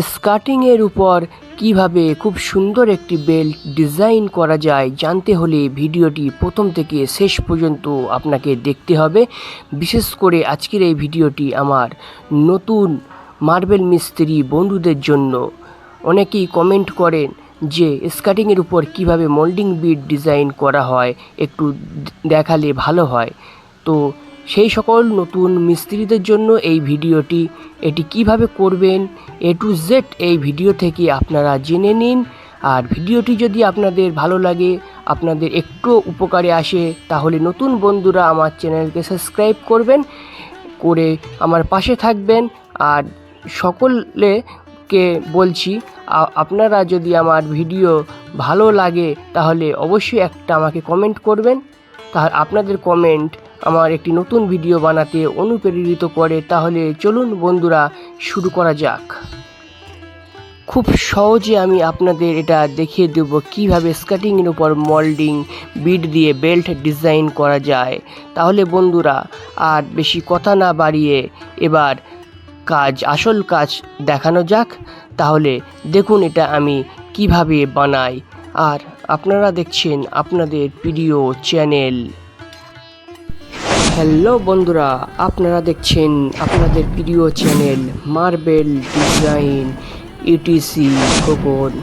স্কার্টিংয়ের উপর কিভাবে খুব সুন্দর একটি বেল্ট ডিজাইন করা যায় জানতে হলে ভিডিওটি প্রথম থেকে শেষ পর্যন্ত আপনাকে দেখতে হবে। বিশেষ করে আজকের এই ভিডিওটি আমার নতুন মার্বেল মিস্ত্রি বন্ধুদের জন্য। অনেকেই কমেন্ট করেন যে স্কার্টিংয়ের উপর কিভাবে মোল্ডিং বিট ডিজাইন করা হয় একটু দেখালে ভালো হয়। তো সেই সকল নতুন মিস্ত্রিদের জন্য এই ভিডিওটি। এটি কিভাবে করবেন A to Z এই ভিডিও থেকে আপনারা জেনে নিন। আর ভিডিওটি যদি আপনাদের ভালো লাগে, আপনাদের একটু উপকারে আসে, তাহলে নতুন বন্ধুরা আমার চ্যানেলকে সাবস্ক্রাইব করবেন, করে আমার পাশে থাকবেন। আর সকলকে বলছি, আপনারা যদি আমার ভিডিও ভালো লাগে তাহলে অবশ্যই একটা আমাকে কমেন্ট করবেন। আপনাদের কমেন্ট আমার একটি নতুন ভিডিও বানাতে অনুপ্রেরিত করে। তাহলে চলুন বন্ধুরা, শুরু করা যাক। খুব সহজে আমি আপনাদের এটা দেখিয়ে দেব কিভাবে স্কার্টিংয়ের উপর মোল্ডিং বিট দিয়ে বেল্ট ডিজাইন করা যায়। তাহলে বন্ধুরা, আর বেশি কথা না বাড়িয়ে এবার আসল কাজ দেখানো যাক। তাহলে দেখুন এটা আমি কিভাবে বানাই। আর আপনারা দেখছেন আপনাদের প্রিয় চ্যানেল। হ্যালো বন্ধুরা, আপনারা দেখছেন আপনাদের প্রিয় চ্যানেল মার্বেল ডিজাইন ETC-KHOKON।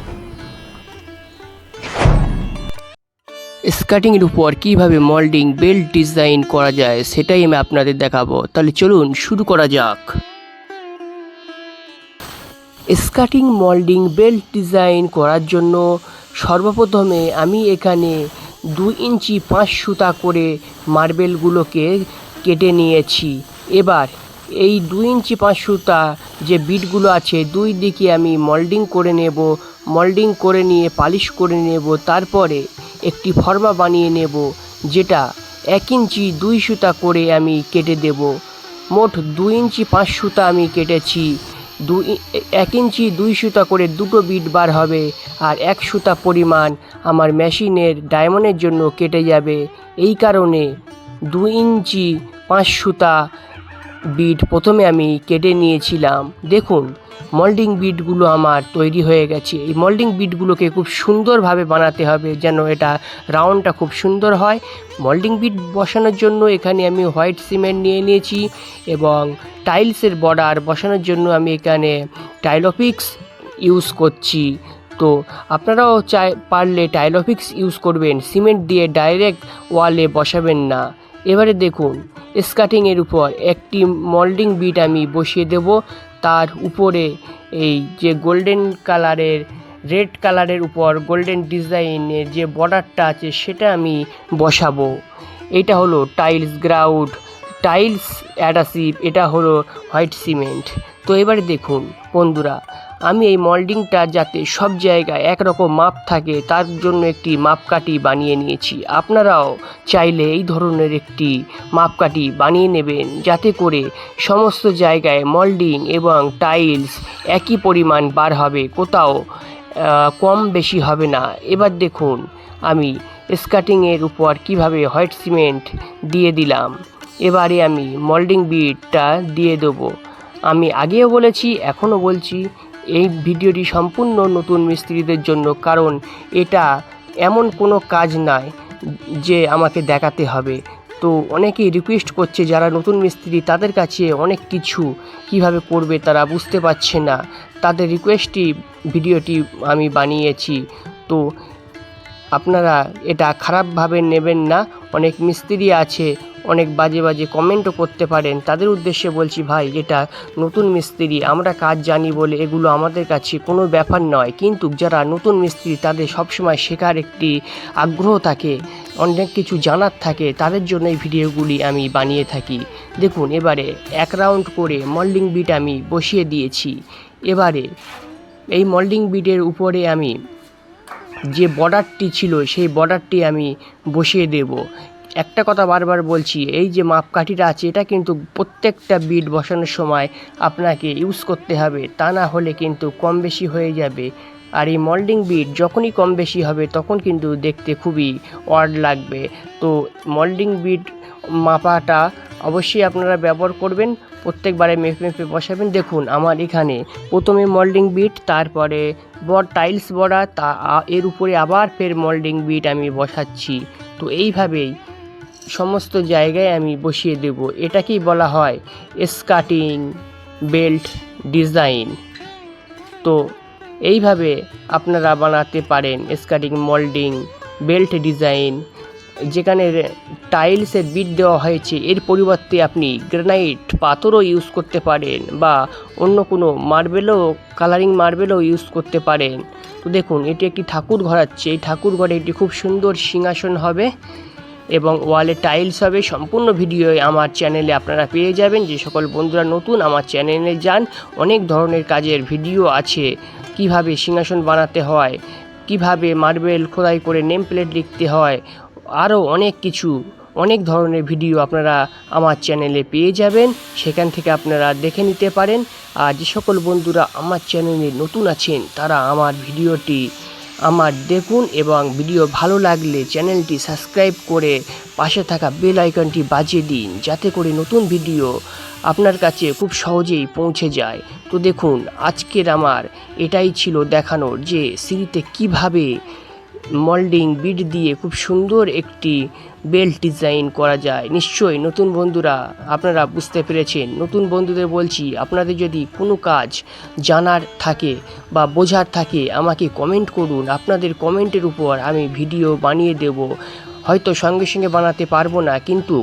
স্কার্টিংয়ের উপর কিভাবে মোল্ডিং বেল্ট ডিজাইন করা যায় সেটাই আমি আপনাদের দেখাবো। তাহলে চলুন শুরু করা যাক। স্কার্টিং মোল্ডিং বেল্ট ডিজাইন করার জন্য সর্বপ্রথমে আমি এখানে 2 ইঞ্চি 5 সুতা করে মার্বেলগুলোকে কেটে নিয়েছি। এবার এই 2 ইঞ্চি 5 সুতা যে বিটগুলো আছে দুই দিকে আমি মোল্ডিং করে নেব। মোল্ডিং করে নিয়ে পালিশ করে নেব। তারপরে একটি ফর্মা বানিয়ে নেব, যেটা 1 ইঞ্চি 2 সুতা করে আমি কেটে দেব। মোট 2 ইঞ্চি 5 সুতা আমি কেটেছি। 1 ইঞ্চি 2 সুতা করে দুটো বিট বার হবে, আর 1 সুতা পরিমাণ আমার মেশিনের ডায়মন্ডের জন্য কেটে যাবে। এই কারণে 2 ইঞ্চি 5 সুতা বিট প্রথমে আমি কেটে নিয়েছিলাম। দেখুন মোল্ডিং বিটগুলো আমার তৈরি হয়ে গেছে। এই মোল্ডিং বিটগুলোকে খুব সুন্দরভাবে বানাতে হবে যেন এটা রাউন্ডটা খুব সুন্দর হয়। মোল্ডিং বিট বসানোর জন্য এখানে আমি হোয়াইট সিমেন্ট নিয়ে নিয়েছি, এবং টাইলসের বর্ডার বসানোর জন্য আমি এখানে টাইলোপিক্স ইউজ করছি। তো আপনারাও পারলে টাইলোপিক্স ইউজ করবেন, সিমেন্ট দিয়ে ডাইরেক্ট ওয়ালে বসাবেন না। এবারে দেখুন স্কার্টিংয়ের উপর একটি মোল্ডিং বিট আমি বসিয়ে দেব। তার উপরে এই যে গোল্ডেন কালারের, রেড কালারের উপর গোল্ডেন ডিজাইনের যে বর্ডারটা আছে সেটা আমি বসাবো। এটা হলো টাইলস গ্রাউট, টাইলস অ্যাডাসিভ, এটা হলো হোয়াইট সিমেন্ট। তো এবারে দেখুন বন্ধুরা, আমি এই মোল্ডিংটা যাতে সব জায়গায় একরকম মাপ থাকে তার জন্য একটি মাপকাঠি বানিয়ে নিয়েছি। আপনারাও চাইলে এই ধরনের একটি মাপকাঠি বানিয়ে নেবেন, যাতে করে সমস্ত জায়গায় মোল্ডিং এবং টাইলস একই পরিমাণ বার হবে, কোথাও কম বেশি হবে না। এবার দেখুন আমি স্কার্টিংয়ের উপর কিভাবে হোয়াইট সিমেন্ট দিয়ে দিলাম। এবারে আমি মোল্ডিং বিটটা দিয়ে দেবো। আমি আগেও বলেছি, এখনও বলছি, এই ভিডিওটি সম্পূর্ণ নতুন মিস্ত্রিদের জন্য, কারণ এটা এমন কোনো কাজ নয় যে আমাকে দেখাতে হবে। তো অনেকেই রিকোয়েস্ট করছে, যারা নতুন মিস্ত্রি তাদের কাছে অনেক কিছু কিভাবে করবে তারা বুঝতে পারছে না, তাদের রিকোয়েস্টই ভিডিওটি আমি বানিয়েছি। তো আপনারা এটা খারাপভাবে নেবেন না। অনেক মিস্ত্রি আছে অনেক বাজে বাজে কমেন্টও করতে পারেন, তাদের উদ্দেশ্যে বলছি, ভাই এটা নতুন মিস্ত্রি, আমরা কাজ জানি বলে এগুলো আমাদের কাছে কোনো ব্যাপার নয়। কিন্তু যারা নতুন মিস্ত্রি তাদের সবসময় শেখার একটি আগ্রহ থাকে, অনেক কিছু জানার থাকে, তাদের জন্য এই ভিডিওগুলি আমি বানিয়ে থাকি। দেখুন এবারে 1 রাউন্ড করে মোল্ডিং বিট আমি বসিয়ে দিয়েছি। এবারে এই মোল্ডিং বিটের উপরে আমি যে বর্ডারটি ছিল সেই বর্ডারটি আমি বসিয়ে দেব। একটা কথা বারবার বলছি, এই যে মাপকাঠিটা আছে এটা কিন্তু প্রত্যেকটা বিট বসানোর সময় আপনাকে ইউজ করতে হবে, তা না হলে কিন্তু কম বেশি হয়ে যাবে। আর এই মোল্ডিং বিট যখনই কম বেশি হবে তখন কিন্তু দেখতে খুবই অড লাগবে। তো মোল্ডিং বিট মাপাটা অবশ্যই আপনারা ব্যবহার করবেন, প্রত্যেকবারে মেপে মেপে বসাবেন। দেখুন আমার এখানে প্রথমে মোল্ডিং বিট, তারপরে টাইলস বড়া, এর উপরে আবার ফের মোল্ডিং বিট আমি বসাচ্ছি। তো এইভাবেই সমস্ত জায়গায় আমি বসিয়ে দেব। এটাকেই বলা হয় স্কার্টিং বেল্ট ডিজাইন। তো এইভাবে আপনারা বানাতে পারেন স্কার্টিং মোল্ডিং বেল্ট ডিজাইন। যেখানে টাইলসের বিট দেওয়া হয়েছে এর পরিবর্তে আপনি গ্রানাইট পাথরও ইউজ করতে পারেন, বা অন্য কোনো মার্বেলও, কালারিং মার্বেলও ইউজ করতে পারেন। তো দেখুন এটি একটি ঠাকুর ঘর আছে, এই ঠাকুর ঘরে একটি খুব সুন্দর সিংহাসন হবে এবং ওয়ালে টাইলস হবে। সম্পূর্ণ ভিডিও আমার চ্যানেলে আপনারা পেয়ে যাবেন। যে সকল বন্ধুরা নতুন আমার চ্যানেলে যান, অনেক ধরনের কাজের ভিডিও আছে, কিভাবে সিংহাসন বানাতে হয়, কিভাবে মার্বেল খোদাই করে নেম প্লেট লিখতে হয়, আরও অনেক কিছু, অনেক ধরনের ভিডিও আপনারা আমার চ্যানেলে পেয়ে যাবেন। সেখান থেকে আপনারা দেখে নিতে পারেন। আর যে সকল বন্ধুরা আমার চ্যানেলে নতুন আছেন তারা আমার ভিডিওটি দেখুন এবং ভিডিও ভালো লাগলে চ্যানেলটি সাবস্ক্রাইব করে পাশে থাকা বেল আইকনটি বাজিয়ে দিন, যাতে করে নতুন ভিডিও আপনার কাছে খুব সহজেই পৌঁছে যায়। তো দেখুন আজকের আমার এটাই ছিল দেখানোর, যে সিঁড়িতে কিভাবে মোল্ডিং বিট দিয়ে খুব সুন্দর একটি বেল্ট ডিজাইন করা যায়। নিশ্চয়ই নতুন বন্ধুরা আপনারা বুঝতে পেরেছেন। নতুন বন্ধুদের বলছি, আপনাদের যদি কোনো কাজ জানার থাকে বা বোঝার থাকে আমাকে কমেন্ট করুন। আপনাদের কমেন্টের উপর আমি ভিডিও বানিয়ে দেব। হয়তো সঙ্গে সঙ্গে বানাতে পারবো না, কিন্তু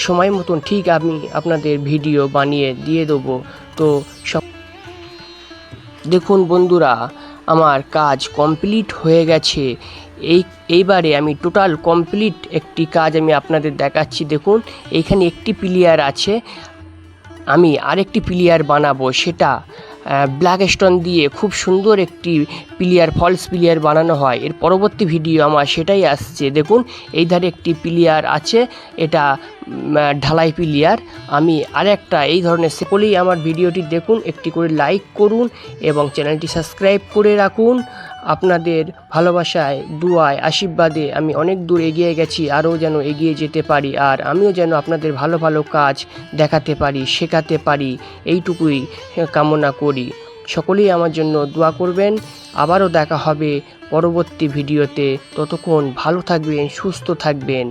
সময় মতন ঠিক আমি আপনাদের ভিডিও বানিয়ে দিয়ে দেবো। তো দেখুন বন্ধুরা আমার কাজ কমপ্লিট হয়ে গেছে। এইবারে আমি টোটাল কমপ্লিট একটি কাজ আমি আপনাদের দেখাচ্ছি। দেখুন এইখানে একটি পিলিয়ার আছে, আমি আরেকটি পিলিয়ার বানাবো। সেটা ব্ল্যাক স্টোন দিয়ে খুব সুন্দর একটি পিলিয়ার, ফলস পিলিয়ার বানানো হয়। এর পরবর্তী ভিডিও আমার সেটাই আসছে। দেখুন এই ধারে একটি পিলিয়ার আছে, এটা ঢালাই পিলিয়ার। আমি আরেকটা এই ধরনের, সকলেই আমার ভিডিওটি দেখুন, একটি করে লাইক করুন এবং চ্যানেলটি সাবস্ক্রাইব করে রাখুন। আপনাদের ভালোবাসায়, দুয়ায়, আশীর্বাদে আমি অনেক দূর এগিয়ে গেছি, আরও যেন এগিয়ে যেতে পারি, আর আমিও যেন আপনাদের ভালো ভালো কাজ দেখাতে পারি, শেখাতে পারি, এইটুকুই কামনা করি। সকলেই আমার জন্য দোয়া করবেন। আবারও দেখা হবে পরবর্তী ভিডিওতে। ততক্ষণ ভালো থাকবেন, সুস্থ থাকবেন।